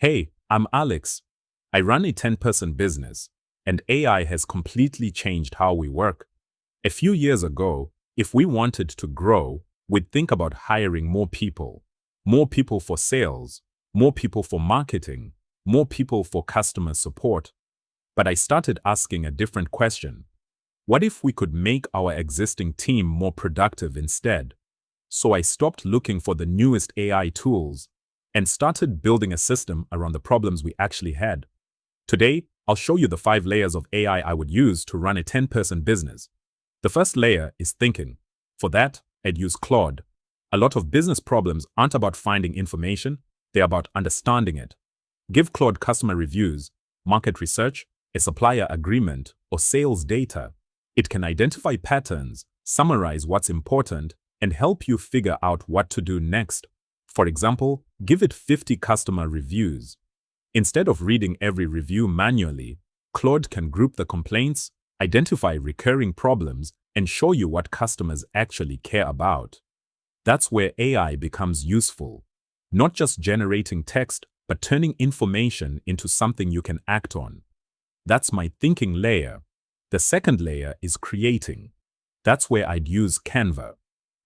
Hey, I'm Alex. I run a 10-person business, and AI has completely changed how we work. A few years ago, if we wanted to grow, we'd think about hiring more people for sales, more people for marketing, more people for customer support. But I started asking a different question. What if we could make our existing team more productive instead? So I stopped looking for the newest AI tools and started building a system around the problems we actually had. Today, I'll show you the 5 layers of AI I would use to run a 10-person business. The first layer is thinking. For that, I'd use Claude. A lot of business problems aren't about finding information, they're about understanding it. Give Claude customer reviews, market research, a supplier agreement, or sales data. It can identify patterns, summarize what's important, and help you figure out what to do next. For example, give it 50 customer reviews. Instead of reading every review manually, Claude can group the complaints, identify recurring problems, and show you what customers actually care about. That's where AI becomes useful. Not just generating text, but turning information into something you can act on. That's my thinking layer. The second layer is creating. That's where I'd use Canva.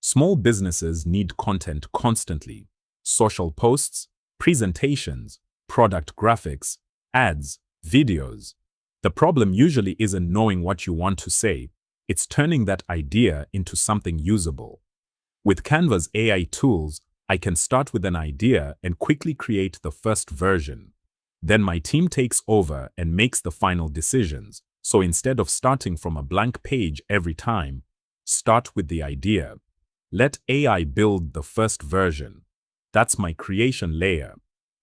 Small businesses need content constantly. Social posts, presentations, product graphics, ads, videos. The problem usually isn't knowing what you want to say, it's turning that idea into something usable. With Canva's AI tools, I can start with an idea and quickly create the first version. Then my team takes over and makes the final decisions. So instead of starting from a blank page every time, start with the idea. Let AI build the first version. That's my creation layer.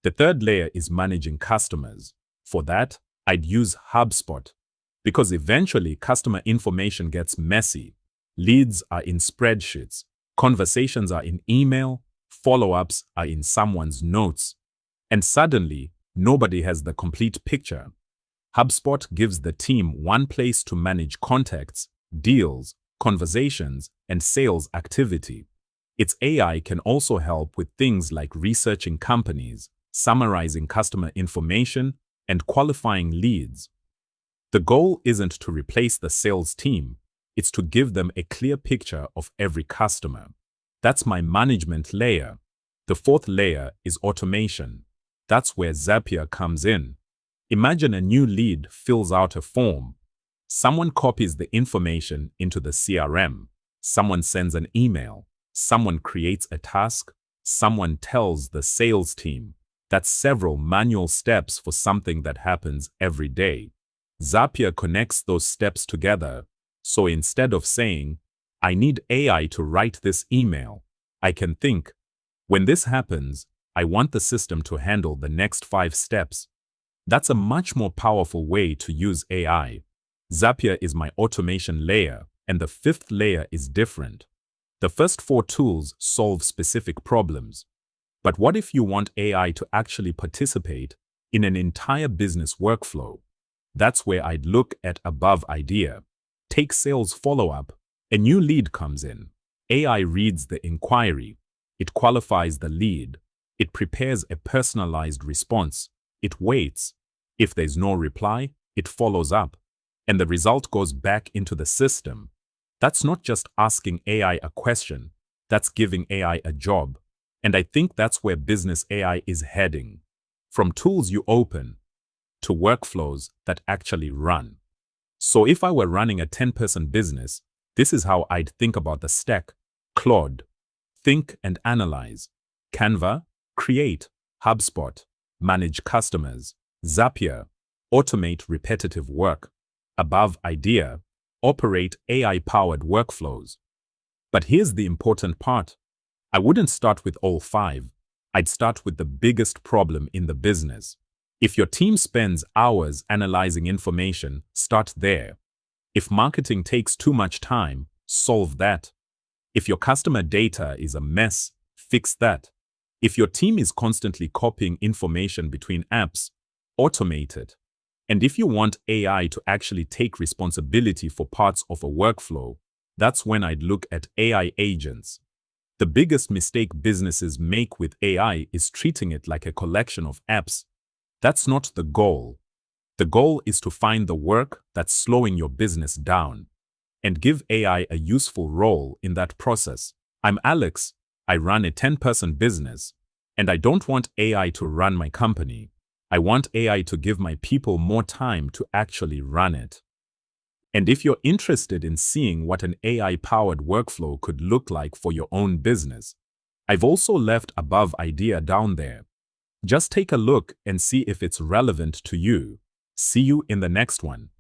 The third layer is managing customers. For that, I'd use HubSpot. Because eventually customer information gets messy. Leads are in spreadsheets. Conversations are in email. Follow-ups are in someone's notes. And suddenly, nobody has the complete picture. HubSpot gives the team one place to manage contacts, deals, conversations, and sales activity. Its AI can also help with things like researching companies, summarizing customer information, and qualifying leads. The goal isn't to replace the sales team, it's to give them a clear picture of every customer. That's my management layer. The fourth layer is automation. That's where Zapier comes in. Imagine a new lead fills out a form. Someone copies the information into the CRM. Someone sends an email. Someone creates a task. Someone tells the sales team. That's several manual steps for something that happens every day. Zapier connects those steps together. So instead of saying, I need AI to write this email, I can think, when this happens, I want the system to handle the next 5 steps. That's a much more powerful way to use AI. Zapier is my automation layer, and the 5th layer is different. The first 4 tools solve specific problems. But what if you want AI to actually participate in an entire business workflow? That's where I'd look at AboveIdea. Take sales follow-up. A new lead comes in. AI reads the inquiry. It qualifies the lead. It prepares a personalized response. It waits. If there's no reply, it follows up. And the result goes back into the system. That's not just asking AI a question, that's giving AI a job. And I think that's where business AI is heading. From tools you open to workflows that actually run. So if I were running a 10-person business, this is how I'd think about the stack. Claude, think and analyze. Canva, create. HubSpot, manage customers. Zapier, automate repetitive work. AboveIdea, operate AI-powered workflows. But here's the important part. I wouldn't start with all 5. I'd start with the biggest problem in the business. If your team spends hours analyzing information, start there. If marketing takes too much time, solve that. If your customer data is a mess, fix that. If your team is constantly copying information between apps, automate it. And if you want AI to actually take responsibility for parts of a workflow, that's when I'd look at AI agents. The biggest mistake businesses make with AI is treating it like a collection of apps That's not the goal. The goal is to find the work that's slowing your business down and give AI a useful role in that process. I'm Alex. I run a 10-person business, and I don't want AI to run my company. I want AI to give my people more time to actually run it. And if you're interested in seeing what an AI-powered workflow could look like for your own business, I've also left AboveIdea down there. Just take a look and see if it's relevant to you. See you in the next one.